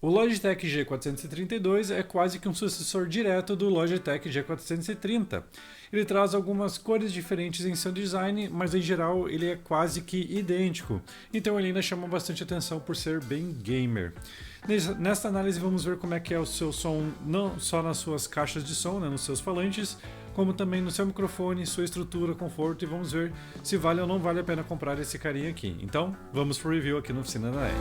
O Logitech G432 é quase que um sucessor direto do Logitech G430. Ele traz algumas cores diferentes em seu design, mas em geral ele é quase que idêntico, então ele ainda chama bastante atenção por ser bem gamer. Nesta análise vamos ver como é que é o seu som, não só nas suas caixas de som, né, nos seus falantes, como também no seu microfone, sua estrutura, conforto, e vamos ver se vale ou não vale a pena comprar esse carinha aqui. Então, vamos pro review aqui no Oficina da NET.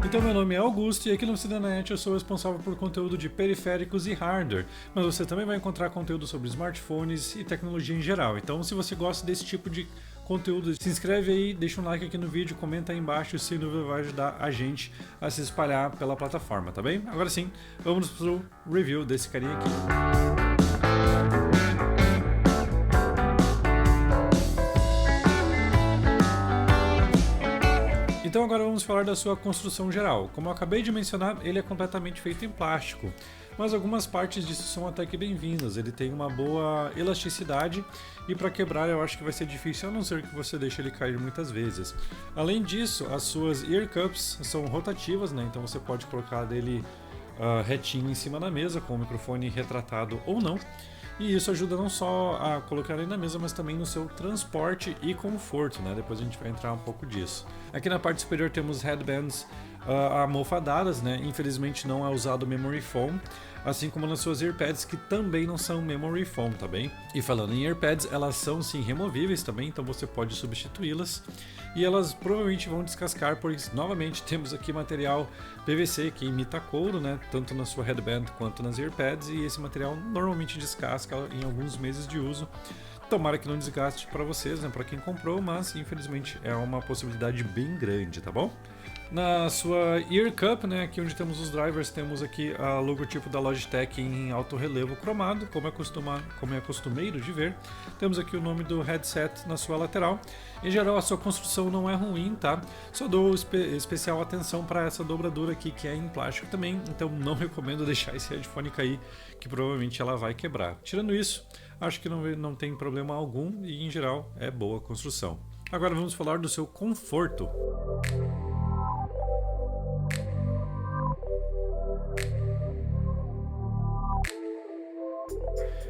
Então, meu nome é Augusto e aqui no Oficina da NET eu sou responsável por conteúdo de periféricos e hardware, mas você também vai encontrar conteúdo sobre smartphones e tecnologia em geral. Então, se você gosta desse tipo de conteúdo, se inscreve aí, deixa um like aqui no vídeo, comenta aí embaixo, sem dúvida vai ajudar a gente a se espalhar pela plataforma, tá bem? Agora sim, vamos pro review desse carinha aqui. Então agora vamos falar da sua construção geral. Como eu acabei de mencionar, ele é completamente feito em plástico, mas algumas partes disso são até que bem-vindas. Ele tem uma boa elasticidade e para quebrar eu acho que vai ser difícil, a não ser que você deixe ele cair muitas vezes. Além disso, as suas ear cups são rotativas, né? Então você pode colocar dele retinho em cima da mesa, com o microfone retratado ou não. E isso ajuda não só a colocar ele na mesa, mas também no seu transporte e conforto, né? Depois a gente vai entrar um pouco disso. Aqui na parte superior temos headbands almofadadas, né? Infelizmente não é usado memory foam, assim como nas suas earpads, que também não são memory foam, tá bem? E falando em earpads, elas são sim removíveis também, então você pode substituí-las. E elas provavelmente vão descascar, pois novamente temos aqui material PVC que imita couro, né? Tanto na sua headband quanto nas earpads, e esse material normalmente descasca em alguns meses de uso. Tomara que não desgaste para vocês, né? Para quem comprou, mas infelizmente é uma possibilidade bem grande, tá bom? Na sua ear cup, né, aqui onde temos os drivers, temos aqui a logotipo da Logitech em alto relevo cromado, como é costumeiro de ver. Temos aqui o nome do headset na sua lateral. Em geral a sua construção não é ruim, tá? Só dou especial atenção para essa dobradura aqui que é em plástico também, então não recomendo deixar esse headphone cair, que provavelmente ela vai quebrar. Tirando isso, acho que não tem problema algum e em geral é boa construção. Agora vamos falar do seu conforto.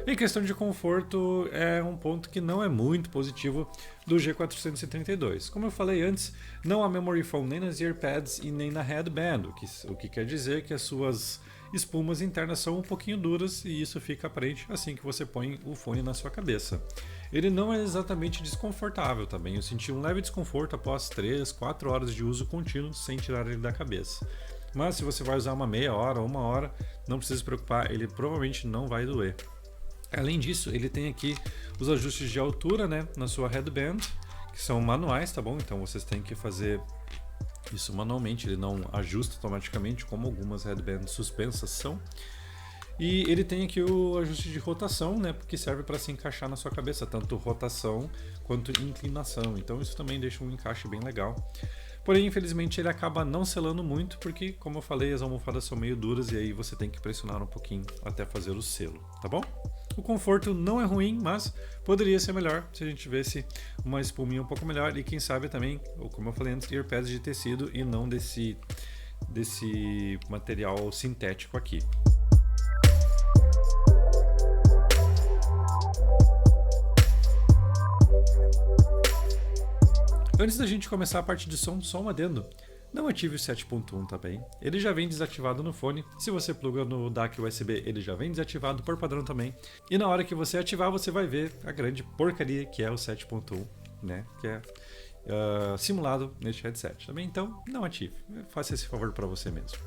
Em questão de conforto, é um ponto que não é muito positivo do G432. Como eu falei antes, não há memory foam nem nas earpads e nem na headband, o que quer dizer que as suas espumas internas são um pouquinho duras e isso fica aparente assim que você põe o fone na sua cabeça. Ele não é exatamente desconfortável também, eu senti um leve desconforto após 3, 4 horas de uso contínuo sem tirar ele da cabeça. Mas se você vai usar uma meia hora ou uma hora, não precisa se preocupar, ele provavelmente não vai doer. Além disso, ele tem aqui os ajustes de altura, né, na sua headband, que são manuais, tá bom? Então vocês têm que fazer isso manualmente, ele não ajusta automaticamente como algumas headbands suspensas são. E ele tem aqui o ajuste de rotação, né, que serve para se encaixar na sua cabeça, tanto rotação quanto inclinação. Então isso também deixa um encaixe bem legal. Porém, infelizmente, ele acaba não selando muito, porque, como eu falei, as almofadas são meio duras e aí você tem que pressionar um pouquinho até fazer o selo, tá bom? O conforto não é ruim, mas poderia ser melhor se a gente tivesse uma espuminha um pouco melhor e quem sabe também, como eu falei antes, earpads de tecido e não desse material sintético aqui. Antes da gente começar a parte de som, só um adendo. Não ative o 7.1, tá bem? Ele já vem desativado no fone. Se você pluga no DAC USB, ele já vem desativado por padrão também. E na hora que você ativar, você vai ver a grande porcaria que é o 7.1, né? Que é simulado neste headset, tá bem? Então, não ative. Faça esse favor para você mesmo.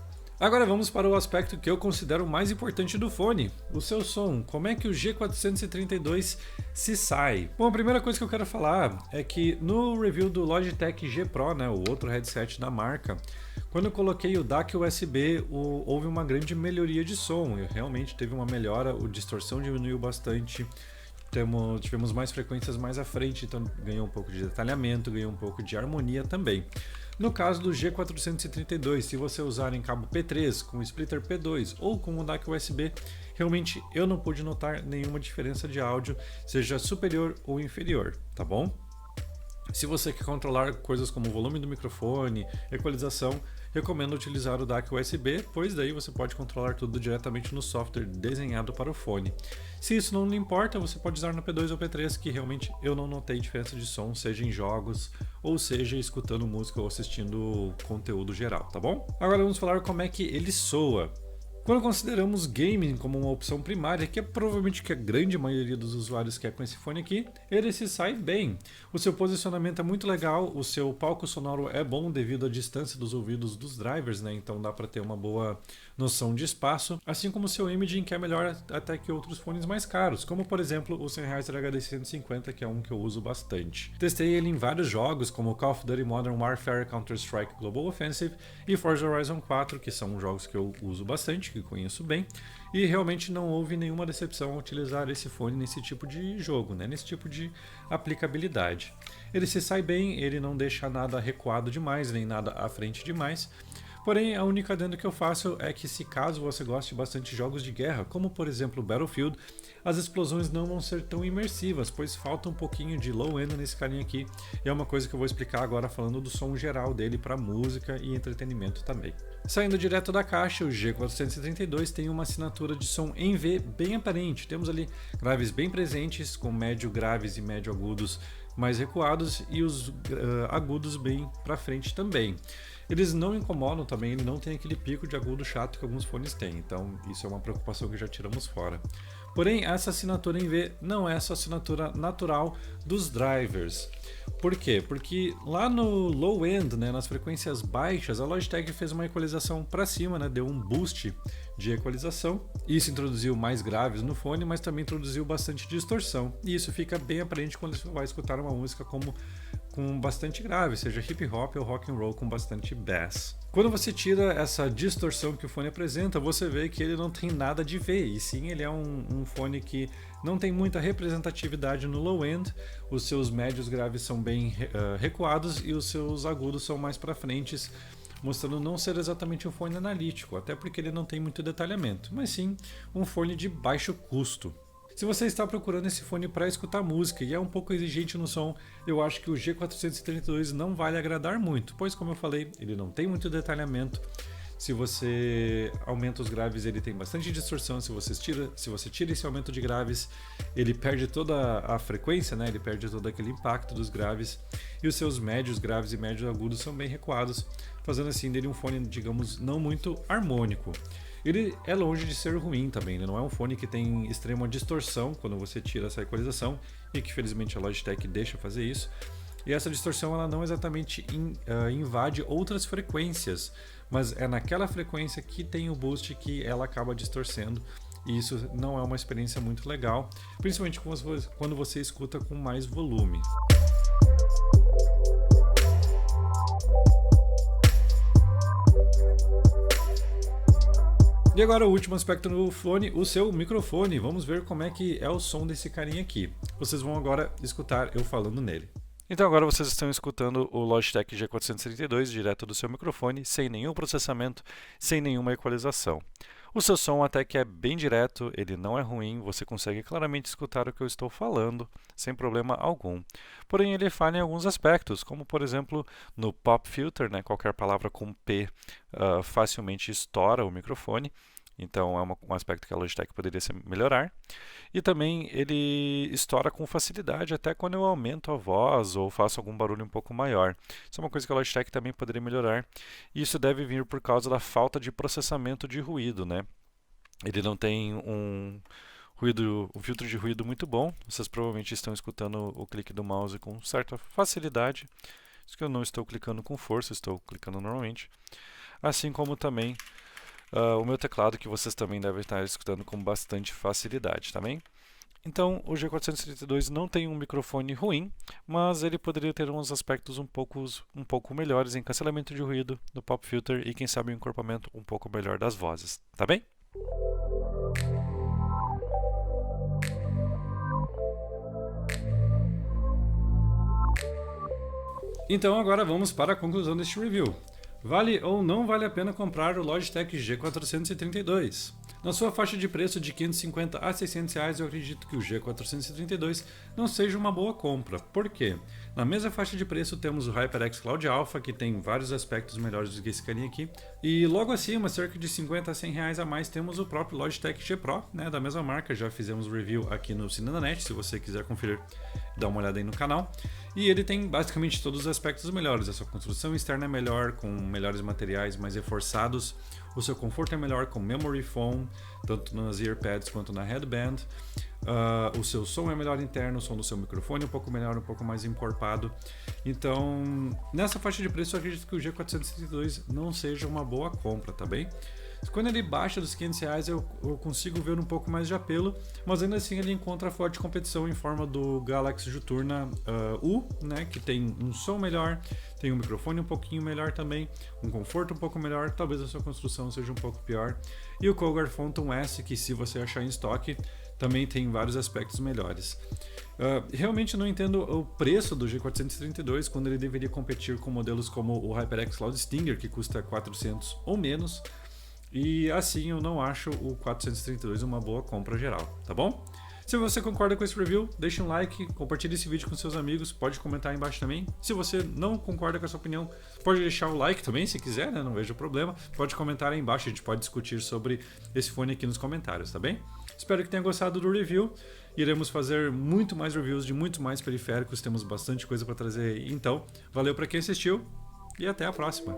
Agora vamos para o aspecto que eu considero o mais importante do fone, o seu som. Como é que o G432 se sai? Bom, a primeira coisa que eu quero falar é que no review do Logitech G Pro, né, o outro headset da marca, quando eu coloquei o DAC USB, houve uma grande melhoria de som. Realmente teve uma melhora, a distorção diminuiu bastante. Tivemos mais frequências mais à frente, então ganhou um pouco de detalhamento, ganhou um pouco de harmonia também. No caso do G432, se você usar em cabo P3 com splitter P2 ou com o DAC USB, realmente eu não pude notar nenhuma diferença de áudio, seja superior ou inferior, tá bom? Se você quer controlar coisas como o volume do microfone, equalização, recomendo utilizar o DAC USB, pois daí você pode controlar tudo diretamente no software desenhado para o fone. Se isso não lhe importa, você pode usar no P2 ou P3, que realmente eu não notei diferença de som, seja em jogos, ou seja escutando música ou assistindo conteúdo geral, tá bom? Agora vamos falar como é que ele soa. Quando consideramos gaming como uma opção primária, que é provavelmente o que a grande maioria dos usuários quer com esse fone aqui, ele se sai bem. O seu posicionamento é muito legal, o seu palco sonoro é bom devido à distância dos ouvidos dos drivers, né? Então dá para ter uma boa noção de espaço, assim como o seu imaging, que é melhor até que outros fones mais caros, como por exemplo o Sennheiser HD150, que é um que eu uso bastante. Testei ele em vários jogos, como Call of Duty Modern Warfare, Counter-Strike Global Offensive e Forza Horizon 4, que são jogos que eu uso bastante, que conheço bem, e realmente não houve nenhuma decepção ao utilizar esse fone nesse tipo de jogo, né? Nesse tipo de aplicabilidade. Ele se sai bem, ele não deixa nada recuado demais, nem nada à frente demais. Porém, a única adendo que eu faço é que se caso você goste bastante de jogos de guerra, como por exemplo Battlefield, as explosões não vão ser tão imersivas, pois falta um pouquinho de low-end nesse carinha aqui, e é uma coisa que eu vou explicar agora falando do som geral dele para música e entretenimento também. Saindo direto da caixa, o G432 tem uma assinatura de som em V bem aparente, temos ali graves bem presentes, com médio graves e médio agudos mais recuados e os agudos bem para frente também. Eles não incomodam também, ele não tem aquele pico de agudo chato que alguns fones têm, então isso é uma preocupação que já tiramos fora. Porém, essa assinatura em V não é essa assinatura natural dos drivers. Por quê? Porque lá no low end, né, nas frequências baixas, a Logitech fez uma equalização para cima, né, deu um boost de equalização. Isso introduziu mais graves no fone, mas também introduziu bastante distorção. E isso fica bem aparente quando você vai escutar uma música com bastante grave, seja hip hop ou rock and roll com bastante bass. Quando você tira essa distorção que o fone apresenta, você vê que ele não tem nada de V, e sim ele é um fone que não tem muita representatividade no low end, os seus médios graves são bem recuados e os seus agudos são mais para frente, mostrando não ser exatamente um fone analítico, até porque ele não tem muito detalhamento, mas sim um fone de baixo custo. Se você está procurando esse fone para escutar música e é um pouco exigente no som, eu acho que o G432 não vai lhe agradar muito, pois como eu falei, ele não tem muito detalhamento. Se você aumenta os graves, ele tem bastante distorção. Se você tira esse aumento de graves, ele perde toda a frequência, né? Ele perde todo aquele impacto dos graves. E os seus médios graves e médios agudos são bem recuados, fazendo assim dele um fone, digamos, não muito harmônico. Ele é longe de ser ruim também, ele não é um fone que tem extrema distorção quando você tira essa equalização, e que felizmente a Logitech deixa fazer isso. E essa distorção ela não exatamente invade outras frequências, mas é naquela frequência que tem o boost que ela acaba distorcendo, e isso não é uma experiência muito legal, principalmente quando você escuta com mais volume. E agora o último aspecto no fone, o seu microfone. Vamos ver como é que é o som desse carinha aqui. Vocês vão agora escutar eu falando nele. Então agora vocês estão escutando o Logitech G432 direto do seu microfone, sem nenhum processamento, sem nenhuma equalização. O seu som até que é bem direto, ele não é ruim, você consegue claramente escutar o que eu estou falando, sem problema algum. Porém, ele falha em alguns aspectos, como por exemplo no pop filter, né, qualquer palavra com P facilmente estoura o microfone. Então é um aspecto que a Logitech poderia melhorar. E também ele estoura com facilidade até quando eu aumento a voz ou faço algum barulho um pouco maior. Isso é uma coisa que a Logitech também poderia melhorar. E isso deve vir por causa da falta de processamento de ruído, né? Ele não tem um filtro de ruído muito bom. Vocês provavelmente estão escutando o clique do mouse com certa facilidade. Isso que eu não estou clicando com força, estou clicando normalmente. Assim como também o meu teclado, que vocês também devem estar escutando com bastante facilidade, tá bem? Então, o G432 não tem um microfone ruim, mas ele poderia ter uns aspectos um pouco melhores em cancelamento de ruído, no pop filter e quem sabe um encorpamento um pouco melhor das vozes, tá bem? Então agora vamos para a conclusão deste review. Vale ou não vale a pena comprar o Logitech G432? Na sua faixa de preço de 550 a 600 reais, eu acredito que o G432 não seja uma boa compra. Por quê? Na mesma faixa de preço temos o HyperX Cloud Alpha, que tem vários aspectos melhores do que esse carinha aqui. E logo acima, cerca de 50 a 100 reais a mais, temos o próprio Logitech G Pro, né, da mesma marca. Já fizemos review aqui no Cinemanet, se você quiser conferir, dá uma olhada aí no canal. E ele tem basicamente todos os aspectos melhores. A sua construção externa é melhor, com melhores materiais mais reforçados. O seu conforto é melhor com memory foam, tanto nas earpads quanto na headband. O seu som é melhor interno, o som do seu microfone é um pouco melhor, um pouco mais encorpado. Então, nessa faixa de preço, eu acredito que o G432 não seja uma boa compra, tá bem? Quando ele baixa dos 500 reais, eu consigo ver um pouco mais de apelo, mas ainda assim ele encontra forte competição em forma do Galaxy Juturna U, né, que tem um som melhor, tem um microfone um pouquinho melhor também, um conforto um pouco melhor, talvez a sua construção seja um pouco pior, e o Cougar Phantom S, que se você achar em estoque, também tem vários aspectos melhores. Realmente não entendo o preço do G432 quando ele deveria competir com modelos como o HyperX Cloud Stinger, que custa 400 ou menos. E assim eu não acho o 432 uma boa compra geral, tá bom? Se você concorda com esse review, deixe um like, compartilhe esse vídeo com seus amigos, pode comentar aí embaixo também. Se você não concorda com essa opinião, pode deixar o like também, se quiser, né? Não vejo problema. Pode comentar aí embaixo, a gente pode discutir sobre esse fone aqui nos comentários, tá bem? Espero que tenha gostado do review. Iremos fazer muito mais reviews de muito mais periféricos, temos bastante coisa para trazer aí. Então, valeu para quem assistiu e até a próxima!